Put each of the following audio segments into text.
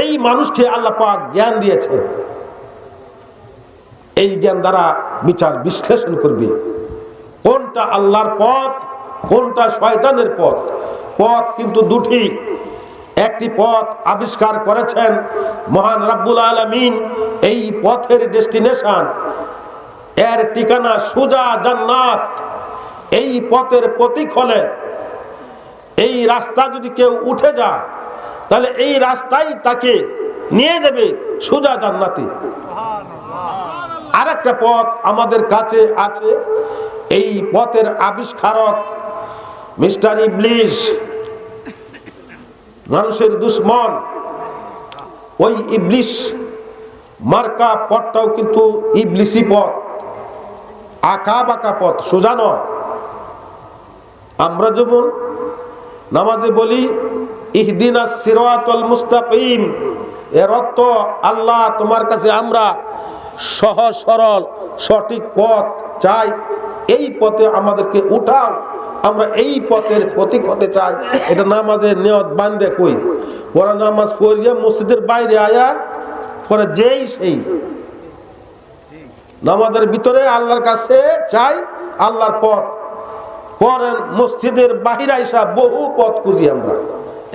এই মানুষকে আল্লাহ পাক জ্ঞান দিয়েছেন। এই জ্ঞান দ্বারা বিচার বিশ্লেষণ করবে কোনটা আল্লাহর পথ, কোনটা শয়তানের পথ। পথ কিন্তু দুটি। একটি পথ আবিষ্কার করেছেন মহান রব্বুল আলামিন। এই পথের ডেস্টিনেশন, এর ঠিকানা সোজা জান্নাত। এই পথের প্রতীক হলে এই রাস্তা যদি কেউ উঠে যায় তাহলে এই রাস্তাই তাকে নিয়ে যাবে সোজা জান্নাতে। আরেকটা পথ আমাদের কাছে আছে। এই পথের আবিষ্কারক মিস্টার ইবলিস, মানুষের দুশ্মন। ওই ইবলিস মার্কা পথটাও কিন্তু ইবলিসি পথ, আঁকা বাঁকা পথ, সোজা নয়। আমরা যেমন নামাজে বলি ইহদিনাস সিরাতাল মুস্তাকিম, এর অর্থ আল্লাহ তোমার কাছে আমরা সহজ সরল সঠিক পথ চাই, এই পথে আমাদেরকে উঠাও, আমরা এই পথের প্রতীক হতে চাই। এটা নামাজের নিয়ত বান্ধে কই। ওরা নামাজ পড়িয়া মসজিদের বাইরে আয়া পরে যেই সেই নামাজের ভিতরে আল্লাহর কাছে চাই আল্লাহর পথ, পরেন মসজিদের বাহিরে আইসা বহু পথ খুঁজি আমরা।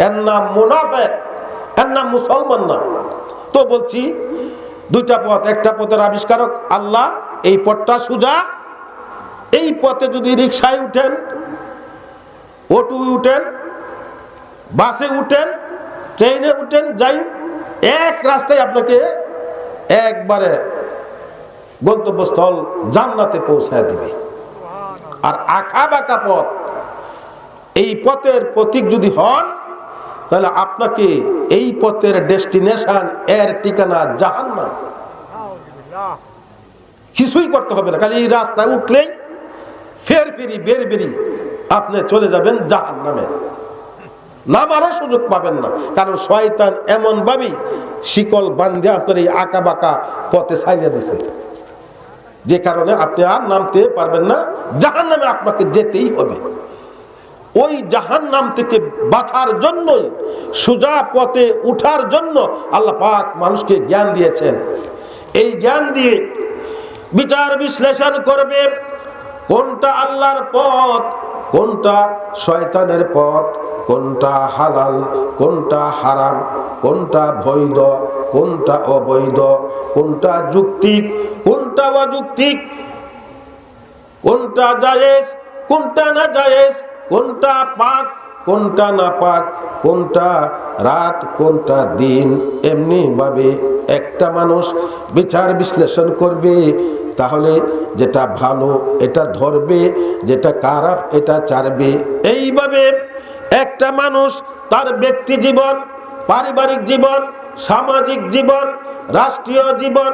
এর নাম মুনাফিক, এর নাম মুসলমান না। তো বলছি দুইটা পথ, একটা পথের আবিষ্কারক আল্লাহ, এই পথটা সোজা। এই পথে যদি রিক্সায় উঠেন, অটো উঠেন, বাসে উঠেন, ট্রেনে উঠেন, যাই এক রাস্তায় আপনাকে একবারে গন্তব্যস্থল জান্নাতে পৌঁছায় দিবে। আর আঁকা বাঁকা পথ, এই পথের প্রতীক যদি হন তাহলে আপনাকে এই পথের ডেস্টিনেশন, এর ঠিকানা জাহান্নাম। কিছুই করতে হবে না, খালি এই রাস্তায় উঠলেই ফের ফেরি বের বেরি আপনি চলে যাবেন জাহান্নামে। নামারও সুযোগ পাবেন না, কারণ শয়তান এমন ভাবেই শিকল বান্ধে আপনার এই আঁকা বাঁকা পথে ছাইড়া দিছে, যে কারণে আপনি আর নামতে পারবেন না। জাহান্নামে আপনাকে যেতেই হবে। ওই জাহান্নাম থেকে বাঁচার জন্যই, সোজা পথে উঠার জন্য আল্লাহ পাক মানুষকে জ্ঞান দিয়েছেন। এই জ্ঞান দিয়ে বিচার বিশ্লেষণ করবে কোনটা আল্লাহর পথ, কোনটা শয়তানের পথ, কোনটা হালাল, কোনটা হারাম, কোনটা বৈধ, কোনটা অবৈধ, কোনটা যৌক্তিক, কোনটা অযৌক্তিক, কোনটা জায়েজ, কোনটা না জায়েজ, কোনটা পাক, কোনটা না পাক, কোনটা রাত, কোনটা দিন। এমনি ভাবে একটা মানুষ বিচার বিশ্লেষণ করবে, তাহলে যেটা ভালো এটা ধরবে, যেটা খারাপ এটা ছাড়বে। এইভাবে একটা মানুষ তার ব্যক্তি জীবন, পারিবারিক জীবন, সামাজিক জীবন, রাষ্ট্রীয় জীবন,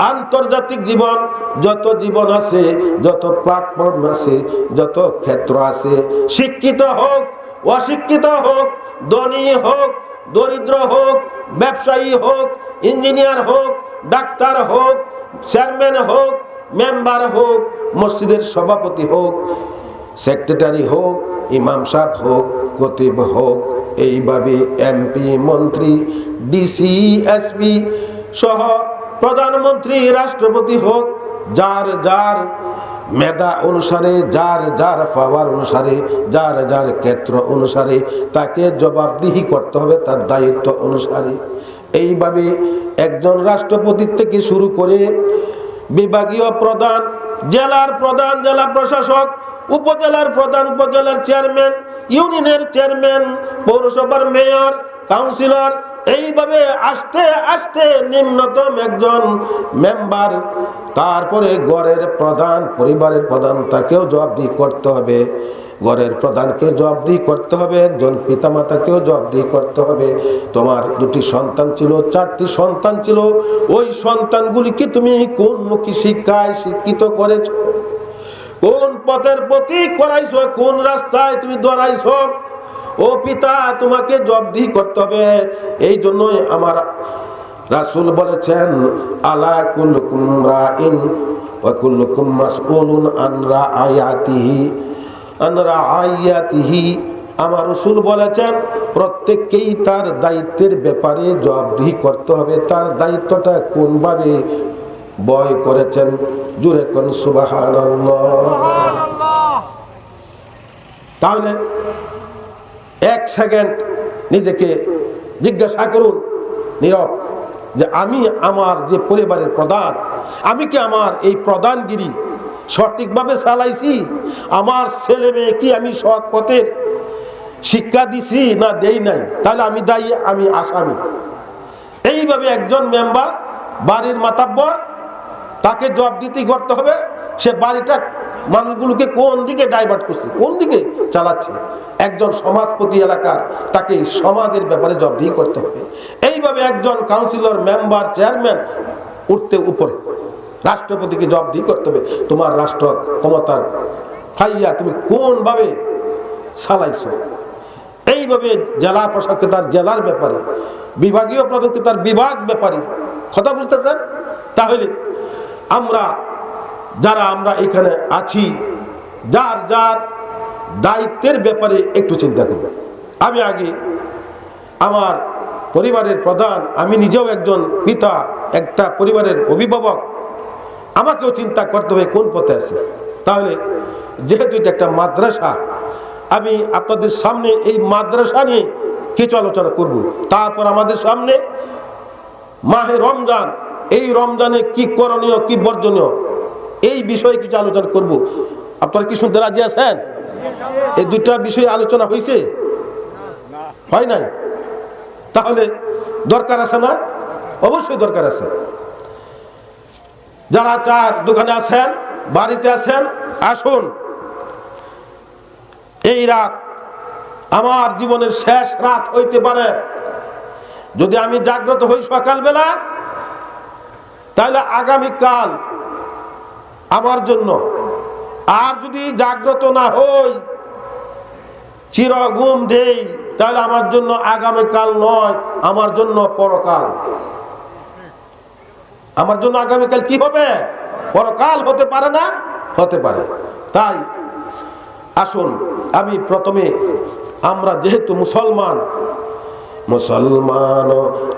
আন্তর্জাতিক জীবন, যত জীবন আছে, যত প্ল্যাটফর্ম আছে, যত ক্ষেত্র আছে, শিক্ষিত হোক, অশিক্ষিত হোক, ধনী হোক, দরিদ্র হোক, ব্যবসায়ী হোক, ইঞ্জিনিয়ার হোক, ডাক্তার হোক, চেয়ারম্যান হোক, মেম্বার হোক, মসজিদের সভাপতি হোক, সেক্রেটারি হোক, ইমাম সাহেব হোক, খতিব হোক, এইভাবে এমপি, মন্ত্রী, ডিসি, এসপি সহ প্রধানমন্ত্রী, রাষ্ট্রপতি হোক, যার যার মেধা অনুসারে, যার যার পাওয়ার অনুসারে, যার যার ক্ষেত্র অনুসারে তাকে জবাবদিহি করতে হবে তার দায়িত্ব অনুসারে। এইভাবে একজন রাষ্ট্রপতি থেকে শুরু করে বিভাগীয় প্রধান, জেলার প্রধান, জেলা প্রশাসক, উপজেলার প্রধান, উপজেলার চেয়ারম্যান, ইউনিয়নের চেয়ারম্যান, পৌরসভার মেয়র, কাউন্সিলর, এইভাবে আস্তে আস্তে নিম্নতম একজন মেম্বার, তারপরে ঘরের প্রধান, পরিবারের প্রধান, তাকেও জবাবদিহি করতে হবে। ঘরের প্রধানকে জবাবদিহি করতে হবে, একজন পিতামাতাকেও জবাবদিহি করতে হবে। তোমার 2টি সন্তান ছিল, 4টি সন্তান ছিল, ওই সন্তানগুলিকে তুমি কোন মুখী শিক্ষায় শিক্ষিত করেছো, কোন পথের প্রতীক করাইছো, কোন রাস্তায় তুমি দৌড়াইছো, ও পিতা তোমাকে জবাবদিহি করতে হবে। এই জন্যই আমার রাসূল বলেছেন, আলা কুল্লুকুম রাইন ওয়া কুল্লুকুম মাসউলুন আন রাআয়াতিহি, আন রাআয়াতিহি। আমার রাসূল বলেছেন প্রত্যেককেই তার দায়িত্বের ব্যাপারে জবাবদিহি করতে হবে। তার দায়িত্বটা কোনভাবে বয় করেছেন, জুড়ে কোন সুবহানাল্লাহ। তাহলে এক সেকেন্ড নিজেকে জিজ্ঞাসা করুন নীরব, যে আমি আমার যে পরিবারের প্রধান, আমি কি আমার এই প্রধানগিরি সঠিকভাবে চালাইছি? আমার ছেলে মেয়ে কি আমি সৎ পথের শিক্ষা দিছি না দেই নাই? তাহলে আমি দায়ী, আমি আসামি। এইভাবে একজন মেম্বার, বাড়ির মাতাব্বর, তাকে জবাবদিহি করতে হবে। সে বাড়িটা মানুষগুলোকে কোন দিকে ডাইভার্ট করছে, কোন দিকে চালাচ্ছে। একজন সমাজপতি এলাকার, তাকে সমাজের ব্যাপারে জবাবদিহি করতে হবে। এইভাবে একজন কাউন্সিলর, মেম্বার, চেয়ারম্যান উঠতে উপরে রাষ্ট্রপতিকে জবাবদিহি করতে হবে। তোমার রাষ্ট্র ক্ষমতার ফাইয়া তুমি কোন ভাবে চালাইছো। এইভাবে জেলা প্রশাসকে তার জেলার ব্যাপারে, বিভাগীয় প্রধানকে তার বিভাগ ব্যাপারে। কথা বুঝতেছেন? তাহলে আমরা যারা আমরা এখানে আছি, যার যার দায়িত্বের ব্যাপারে একটু চিন্তা করব। আমি আগে আমার পরিবারের প্রধান, আমি নিজেও একজন পিতা, একটা পরিবারের অভিভাবক, আমাকেও চিন্তা করতে হবে কোন পথে আছে। তাহলে যেহেতু এটা একটা মাদ্রাসা, আমি আপনাদের সামনে এই মাদ্রাসা নিয়ে কিছু আলোচনা করব। তারপর আমাদের সামনে মাহে রমজান, এই রমজানে কি করণীয়, কি বর্জনীয়, এই বিষয়ে কিছু আলোচনা করব। আপনারা কি শুনতে রাজি আছেন? এই দুইটা বিষয়ে আলোচনা হয়েছে? হয় নাই? তাহলে দরকার আছে না? অবশ্যই দরকার আছে। যারা চার দোকানে আছেন, বাড়িতে আছেন, আসুন। এই রাত আমার জীবনের শেষ রাত হইতে পারে। যদি আমি জাগ্রত হই সকালবেলা, তাহলে আগামীকাল আমার জন্য। আর যদি জাগ্রত না হই, চির ঘুম দেই, তাহলে আমার জন্য আগামীকাল নয়, আমার জন্য পরকাল। আমার জন্য আগামীকাল কি হবে? পরকাল হতে পারে না? হতে পারে। তাই আসুন, আমি প্রথমে, আমরা যেহেতু মুসলমান, মুসলমান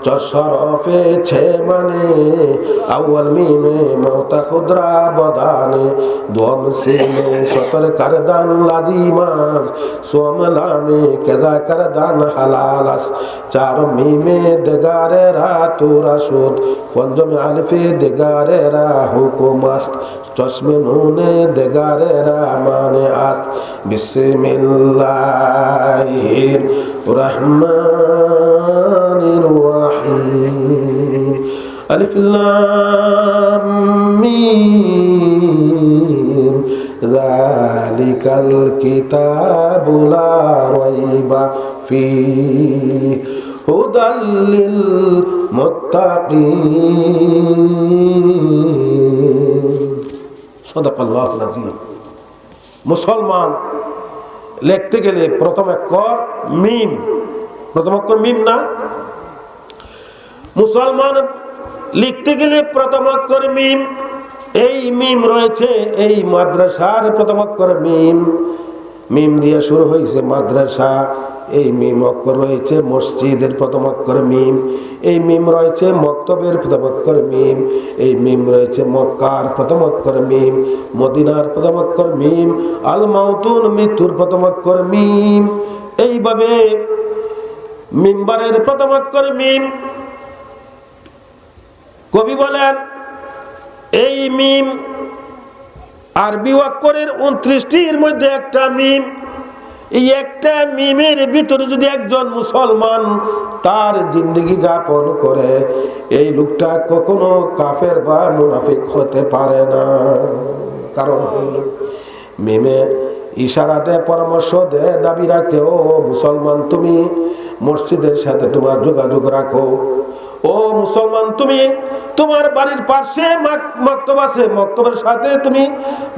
চশরফে ছে মানে আউয়াল মিমে মওতা খুদরা বদানে দুম সিনে সতর করদান লাজিমাস সোম লামে কেজা করদান হালালাস চার মিমে দেগারে রা তুরা সুদ পঞ্চমে আলিফে দেগারে রা হুকুমাস চশমে নুনে দেগারে রা মানে আস বিসমিল্লাহির রহমানির রহিম আলিফ লাম মিম যালিকাল কিতাবু লা রাইবা ফীহি হুদাল লিল মুত্তাকিন। সাদাকাল্লাহুল আযীম। মুসলমান লিখতে গেলে প্রথম অক্ষর মিম, প্রথম অক্ষর মিম না? মুসলমান লিখতে গেলে প্রথম অক্ষর মিম। এই মিম রয়েছে এই মাদ্রাসার প্রথম অক্ষর মিম। মিম দিয়ে শুরু হয়েছে মাদ্রাসা। এই মিম অক্ষর রয়েছে মসজিদের প্রথম অক্ষর মিম। এই মিম রয়েছে মক্তবের প্রথম অক্ষর মিম। এই মিম রয়েছে মক্কার প্রথম অক্ষর মিম, মদিনার প্রথম অক্ষর মিম, আল মাউতুন মৃত্যুর প্রথম অক্ষর মিম। এইভাবে মিম্বারের প্রথম অক্ষর মিম। কবি বলেন এই মিম আরবি অক্ষরের 29টির মধ্যে একটা মিম। এই একটা মিমের ভিতরে যদি একজন মুসলমান তার জিন্দগি যাপন করে, এই লোকটা কখনো কাফের বা মুনাফিক হতে পারে না। কারণ হইল মিমে ইশারাতে পরামর্শ দেয়, দাবি রাখে, ও মুসলমান তুমি মসজিদের সাথে তোমার যোগাযোগ রাখো। ও মুসলমান তুমি তোমার বাড়ির পাশে মক্তব আছে, মক্তবের সাথে তুমি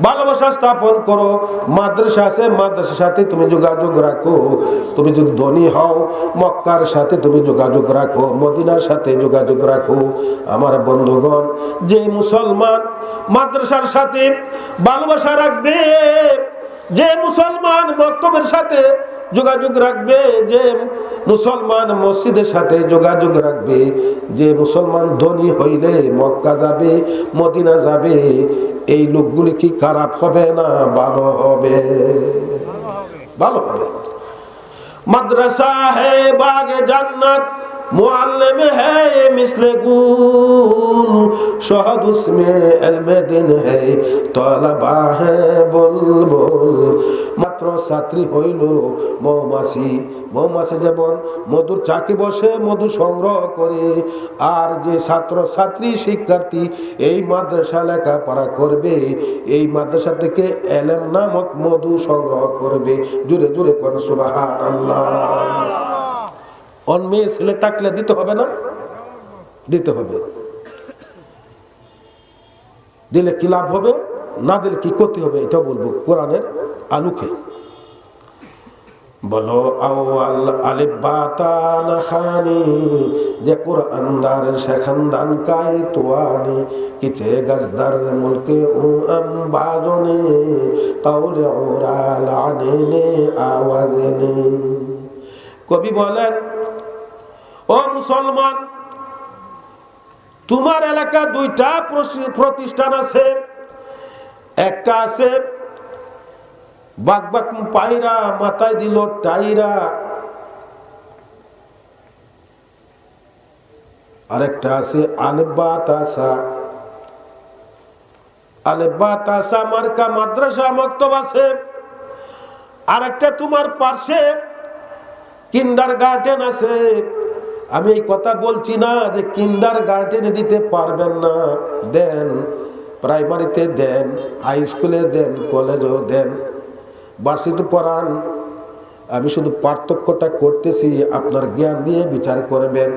ভালোবাসা স্থাপন করো। মাদ্রাসা আছে, মাদ্রাসার সাথে তুমি যোগাযোগ রাখো। তুমি যদি ধনী হও, মক্কার সাথে তুমি যোগাযোগ রাখো, মদিনার সাথে যোগাযোগ রাখো। আমার বন্ধুগণ, যে মুসলমান মাদ্রাসার সাথে ভালোবাসা রাখবে, যে মুসলমান মক্তবের সাথে যোগাযোগ রাখবে, যে মুসলমান মসজিদের সাথে যোগাযোগ রাখবে, যে মুসলমান ধনী হইলে মক্কা যাবে, মদিনা যাবে, এই লোকগুলি কি খারাপ হবে না ভালো হবে? ভালো হবে। मदरसा है बागे जन्नत, मुअल्लिम है ये मिस्ले गुल, शहद उसमें इल्मे दिन है, तलबा है बुलबुल। মাত্র ছাত্রী হইল মৌমাছি। মৌমাছি যেমন মধুর চাকি বসে মধু সংগ্রহ করে, আর যে ছাত্র ছাত্রী শিক্ষার্থী এই মাদ্রাসা লেখাপড়া করবে, এই মাদ্রাসা থেকে এলেম নামক মধু সংগ্রহ করবে। জোরে জোরে কোন সুবহানাল্লাহ। অন মেয়ে ছেলে টাকলে দিতে হবে না? দিতে হবে। দিলে কি লাভ হবে, না দিলে কি ক্ষতি হবে, এটা বলবো কোরআনের আলোকে। বলো আউয়াল আলিফ বা তা না খানি, যে কুরআনদার শেখানদান কাই তোয়ানি, কিচে গজদার মুলকে উ আম বাজনে, কাউলে উরাল আনেনে আওয়াজনে। কবি বলেন, ও মুসলমান, তোমার এলাকা দুইটা প্রতিষ্ঠান আছে। একটা আছে বাক বাক পায়রা, মাথায় দিল টাইরা। আরেকটা আছে আলিফ বা তাসা। আলিফ বা তাসা মার্কা মাদ্রাসা মক্তব আছে। আরেকটা তোমার পাশে কিন্ডারগার্টেন আছে। আমি এই কথা বলছি না যে কিন্ডারগার্টেনে দিতে পারবেন না, দেন। প্রাইমারিতে দেন, হাই স্কুলে দেন, কলেজেও দেন, ভার্সিটি পড়ান। আমি শুধু পার্থক্যটা করতেছি, আপনার জ্ঞান দিয়ে বিচার করবেন।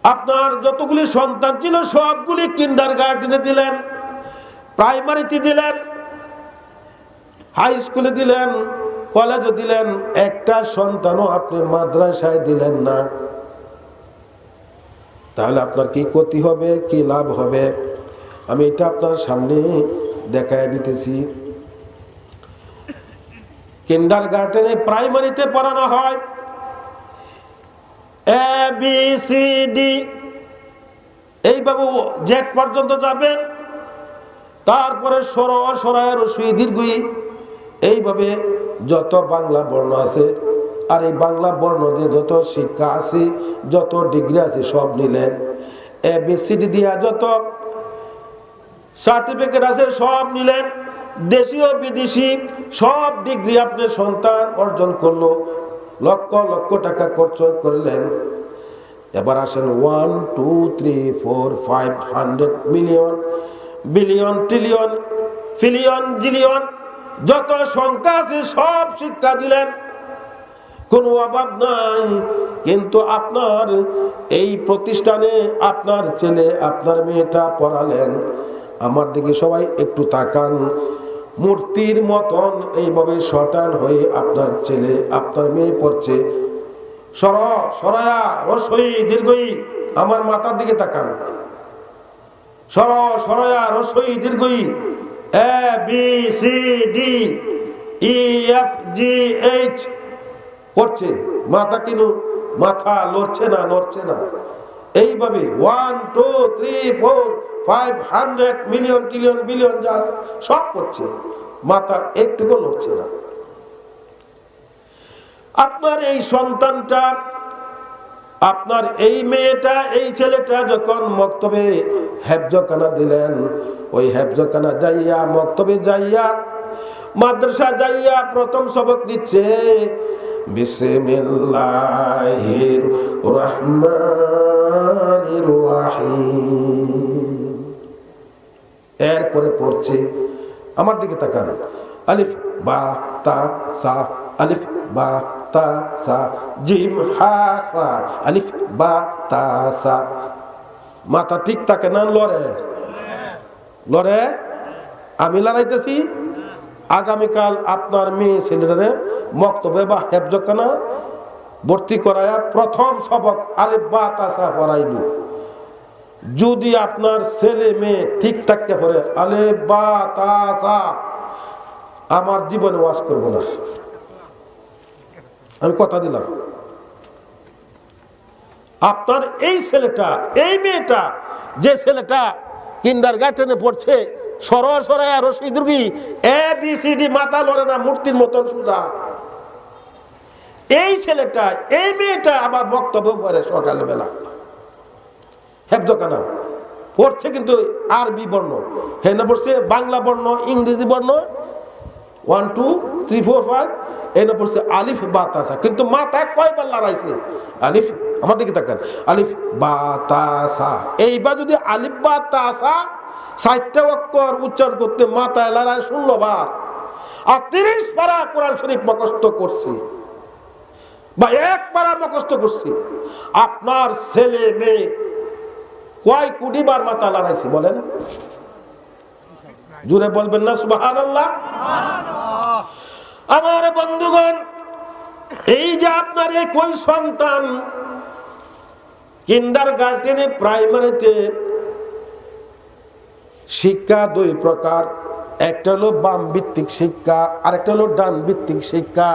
আপনার যতগুলি সন্তান ছিল সবগুলি কিন্ডারগার্টেনে দিলেন, প্রাইমারিতে দিলেন, হাই স্কুলে দিলেন, কলেজে দিলেন, একটা সন্তানও আপনি মাদ্রাসায় দিলেন না। তাহলে আপনার কি ক্ষতি হবে, কি লাভ হবে? আমি এটা আপনার সামনে দেখায় দিতেছি। কিন্ডারগার্টেনে প্রাইমারিতে পড়ানো হয় এ বি সি ডি, এইভাবে জেড পর্যন্ত যাবেন। তারপরে সর সরায় রসুই দীর্ঘই, এইভাবে যত বাংলা বর্ণ আছে, আর এই বাংলা বর্ণ দিয়ে যত শিক্ষা আছে, যত ডিগ্রি আছে সব নিলেন। এ বি সি ডি দিয়া যত সার্টিফিকেট আছে সব নিলেন। দেশীয় বিদেশি সব ডিগ্রি আপনার সন্তান অর্জন করলো, লক্ষ লক্ষ টাকা খরচ করলেন। এবার আসেন 1 2 3 4 500 million, billion, trillion, pillion, zillion, যত সংখ্যা আছে সব শিক্ষা দিলেন, কোনো অভাব নাই। কিন্তু আপনার এই প্রতিষ্ঠানে আপনার ছেলে আপনার মেয়েটা পড়ালেন। আমার দিকে সবাই একটু তাকান। মূর্তির মতন এইভাবে শটান হয়ে আপনার ছেলে আপনার মেয়ে পড়ছে। সরায়া রসই দীর্ঘই, আমার মাথার দিকে তাকান। সরায়া রসই দীর্ঘই, A B C D E F G H পড়ছে। মাথা কিনু, মাথা লড়ছে না, নড়ছে না। এইভাবে 1 2 3 4 500 মিলিয়ন, ট্রিলিয়ন, বিলিয়ন যা সব করছে, মাথা একটুকু লড়ছে না। আপনার এই সন্তানটা, আপনার এই মেয়েটা, এই ছেলেটা যখন মক্তবে হেফজখানা দিলেন, ওই হেফজখানা যাইয়া, মক্তবে যাইয়া, মাদ্রাসা যাইয়া প্রথম সবক দিচ্ছে বিসমিল্লাহির রহমানির রহিম। এরপরে পড়ছে, আমার দিকে তাকান, আলিফ বা তা সা, আলিফ বা তা সা, জিম হা ফা, আলিফ বা তা সা। মাথা ঠিক থাকে না? লড়ে লড়ে। আমি লড়াইতেছি। আগামীকাল আপনার মেয়ে ছেলেটারে মক্তবে বা হেফজখানা ভর্তি করায়া প্রথম সবক আলিফ বা তা সা পড়াইব। যদি আপনার ছেলে মেয়ে ঠিক থাকতে পারে আলিফ বা তা সা, আমার জীবনে ওয়াজ করব না। আমি কথা দিলাম। আপনার এই ছেলেটা, এই মেয়েটা, যে ছেলেটা কিন্ডারগার্টেনে পড়ছে, সরাসরি রশি দুর্গি ABCD মাথা লড়ে না, মূর্তির মতন সোজা। এই ছেলেটা, এই মেয়েটা আবার বক্তব্য পড়ে সকালবেলা, হেফজখানা পড়ছে, কিন্তু আরবি বর্ণ হেনা পড়ছে, বাংলা বর্ণ, ইংরেজি বর্ণ 1 2 3 4 5, এনে পড়ছে আলিফ বা তাসা, কিন্তু মাথা কয়বার লড়াইছে আলিফ, আমার দিকে তাকান, আলিফ বা তাসা। এইবার যদি আলিফ বা তাসা 60টা অক্ষর উচ্চারণ করতে মাথায় লড়াই 16 বার, আর 30 পারা কোরআন শরীফ মুখস্থ করছি বা 1 পারা মুখস্থ করছি, আপনার ছেলে মেয়ে কয় কোটি বার মাথা লড়াইছে বলেন? জোরে বলবেন না সুবহানাল্লাহ? আমার বন্ধুগণ, এই যে আপনার এই কই সন্তান কিন্ডারগার্টেনে, প্রাইমারিতে শিক্ষা 2 প্রকার, একটা হলো বাম ভিত্তিক শিক্ষা, আর একটা হলো ডান ভিত্তিক শিক্ষা।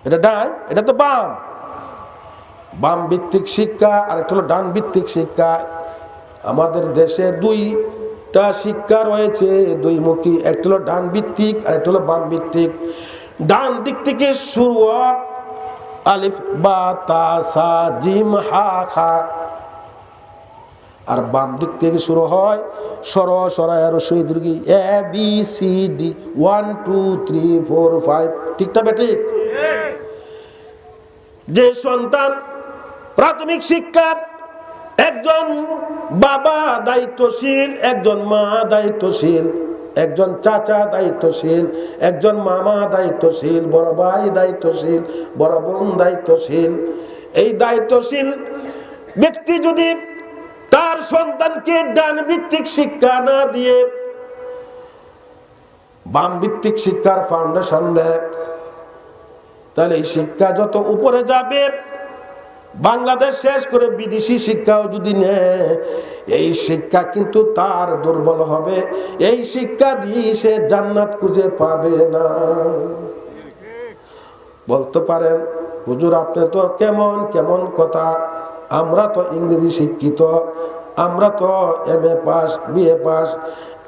এটা ডান, এটা তো বাম। বাম ভিত্তিক শিক্ষা আর একটা হলো ডান ভিত্তিক শিক্ষা। আমাদের দেশে 2টা শিক্ষা রয়েছে, 2মুখী, একটা হলো ডান ভিত্তিক আর একটা হলো বাম ভিত্তিক। ডান দিক থেকে শুরু হয় আলিফ বা তা সা জিম হা খা, আর বাম দিক থেকে শুরু হয় সর সরায় রস্বই দীর্ঘই ABCD 1 2 3 4 5। ঠিকটা বেঠিক? যে সন্তান প্রাথমিক শিক্ষা, একজন বাবা দায়িত্বশীল, একজন মা দায়িত্বশীল, একজন চাচা দায়িত্বশীল, একজন মামা দায়িত্বশীল, বড় ভাই দায়িত্বশীল, বড় বোন দায়িত্বশীল। এই দায়িত্বশীল ব্যক্তি যদি তার সন্তানকে ডান ভিত্তিক শিক্ষা না দিয়ে বাম ভিত্তিক শিক্ষার ফাউন্ডেশন দেয়, তাহলে এই শিক্ষা যত উপরে যাবে, বাংলাদেশ শেষ করে বিদেশি শিক্ষাও যদি নেয়, এই শিক্ষা কিন্তু তার দুর্বল হবে। এই শিক্ষা দিয়ে সে জান্নাত খুঁজে পাবে না। বলতে পারেন হুজুর আপনি তো কেমন কেমন কথা, আমরা তো ইংরেজি শিক্ষিত, আমরা তো MA পাস, BA পাস,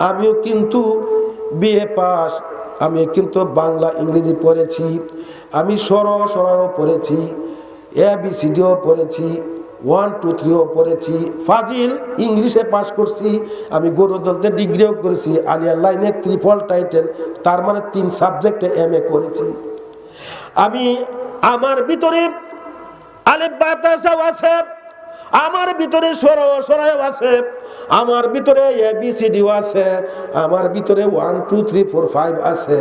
আমিও কিন্তু BA পাস, আমি কিন্তু বাংলা ইংরেজি পড়েছি, আমি সরও পড়েছি, ABCDও পড়েছি, 1 2 3ও পড়েছি, ফাজিল ইংলিশে পাস করছি, আমি গরুদলতে ডিগ্রিও করেছি, আলিয়া লাইনে ট্রিপল টাইটেল, তার মানে 3 সাবজেক্টে MA করেছি। আমি আমার ভিতরে আলিফ বা তা সা আছে, আমার ভিতরে সরাও আছে, আমার ভিতরে ABCDও আছে, আমার ভিতরে 1 2 3 4 5 আছে।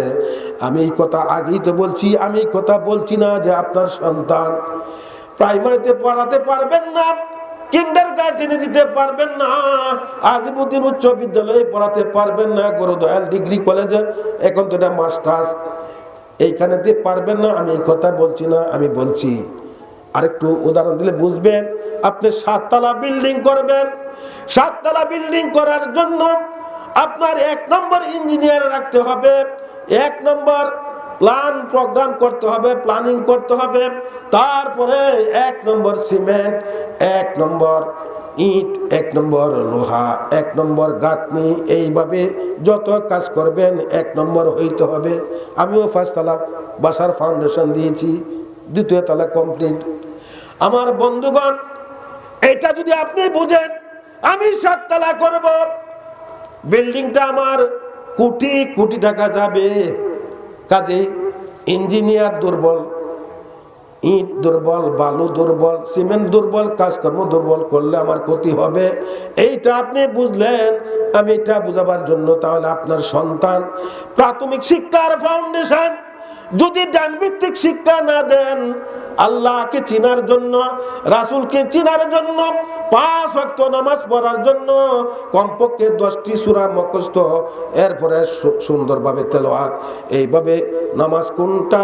আমি এই কথা আগেই তো বলছি, আমি এই কথা বলছি না যে আপনার সন্তান প্রাইমারিতে পড়াতে পারবেন না, কিন্ডারগার্টেনে দিতে পারবেন না, আজিমুদ্দিন উচ্চ বিদ্যালয়ে পড়াতে পারবেন না, গরুদয়াল ডিগ্রি কলেজে, এখন তো এটা মাস্টার্স, এইখানে দিতে পারবেন না, আমি এই কথা বলছি না। আমি বলছি আরেকটু উদাহরণ দিলে বুঝবেন। আপনি 7 তলা বিল্ডিং করবেন, 7 তলা বিল্ডিং করার জন্য আপনার 1 নম্বর ইঞ্জিনিয়ার রাখতে হবে, 1 নম্বর প্ল্যান প্রোগ্রাম করতে হবে, প্ল্যানিং করতে হবে, তারপরে 1 নম্বর সিমেন্ট, 1 নম্বর ইট, 1 নম্বর লোহা, 1 নম্বর গাঁথনি, এইভাবে যত কাজ করবেন 1 নম্বর হইতে হবে। আমিও 5 তলা বাসার ফাউন্ডেশন দিয়েছি, 2য় তলা কমপ্লিট। আমার বন্ধুগণ, এটা যদি আপনি বুঝেন, আমি 7 তলা করব, বিল্ডিংটা আমার কোটি কোটি টাকা যাবে, কাজেই ইঞ্জিনিয়ার দুর্বল, ইট দুর্বল, বালু দুর্বল, সিমেন্ট দুর্বল, কাজকর্ম দুর্বল করলে আমার ক্ষতি হবে। এইটা আপনি বুঝলেন, আমি এটা বুঝাবার জন্য। তাহলে আপনার সন্তান প্রাথমিক শিক্ষার ফাউন্ডেশন যদি ডান ভিত্তিক শিক্ষা না দেন, আল্লাহকে চিনার জন্য, রাসূলকে চিনার জন্য, 5 ওয়াক্ত নামাজ পড়ার জন্য কমপক্ষে 10টি সূরা মুখস্থ, এরপরে সুন্দরভাবে তেলাওয়াত, এইভাবে নামাজ কোনটা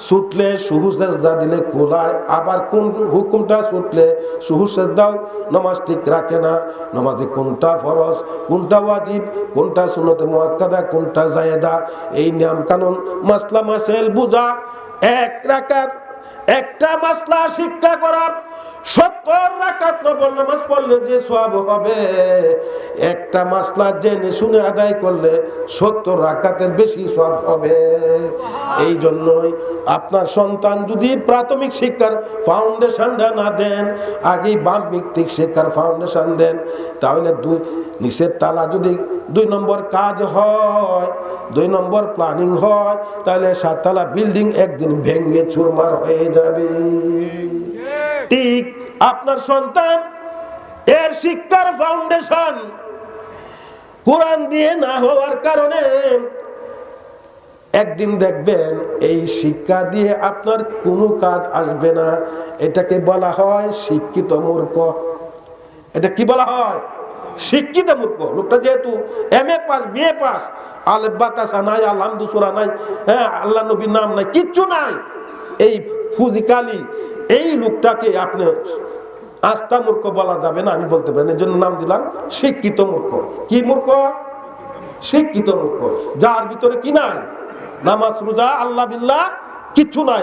ছুটলে সুহু সেজদা দিলে কোলায়, আবার কোন হুকুমটা ছুটলে সুহু সেজদাও নামাজ ঠিক রাখে না, নামাজে কোনটা ফরজ, কোনটা ওয়াজিব, কোনটা সুন্নতে মুআক্কাদা, কোনটা জায়েদা, এই নিয়ম কানুন মাসলা মাসাইল বুঝা, এক রাকাত একটা মাসলা শিক্ষা করা 70 রাকাত নফল নামাজ পড়লে যে সওয়াব হবে, একটা মাসলা জেনে শুনে আদায় করলে 70 রাকাতের বেশি সওয়াব হবে। এই জন্যই আপনার সন্তান যদি প্রাথমিক শিক্ষার ফাউন্ডেশনটা না দেন, আগেই বাম ভিত্তিক শিক্ষার ফাউন্ডেশন দেন, তাহলে নিচের তালা যদি 2 নম্বর কাজ হয়, 2 নম্বর প্ল্যানিং হয়, তাহলে 7 তলা বিল্ডিং একদিন ভেঙে চুরমার হয়ে যাবে। ঠিক আপনার সন্তান এর শিক্ষার ফাউন্ডেশন কোরআন দিয়ে না হওয়ার কারণে একদিন দেখবেন এই শিক্ষা দিয়ে আপনার কোনো কাজ আসবে না। এটাকে বলা হয় শিক্ষিত মূর্খ। এটা কি বলা হয়? শিক্ষিত মূর্খ। লোকটা যেহেতু MA pass, BA pass, Alef বাতাসা নাই, আলহামদু সূরা নাই, হ্যাঁ আল্লাহ নবীর নাম নাই, কিচ্ছু নাই, এই ফুজিকালি, এই লোকটাকে আপনি আস্থা মূর্খ বলা যাবে না, আমি বলতে পারি। এর জন্য নাম দিলাম শিক্ষিত মূর্খ। কি মূর্খ? শিক্ষিত মূর্খ, যার ভিতরে কি নাই? নামাজ রোজা আল্লাহ বিল্লাহ কিচ্ছু নাই।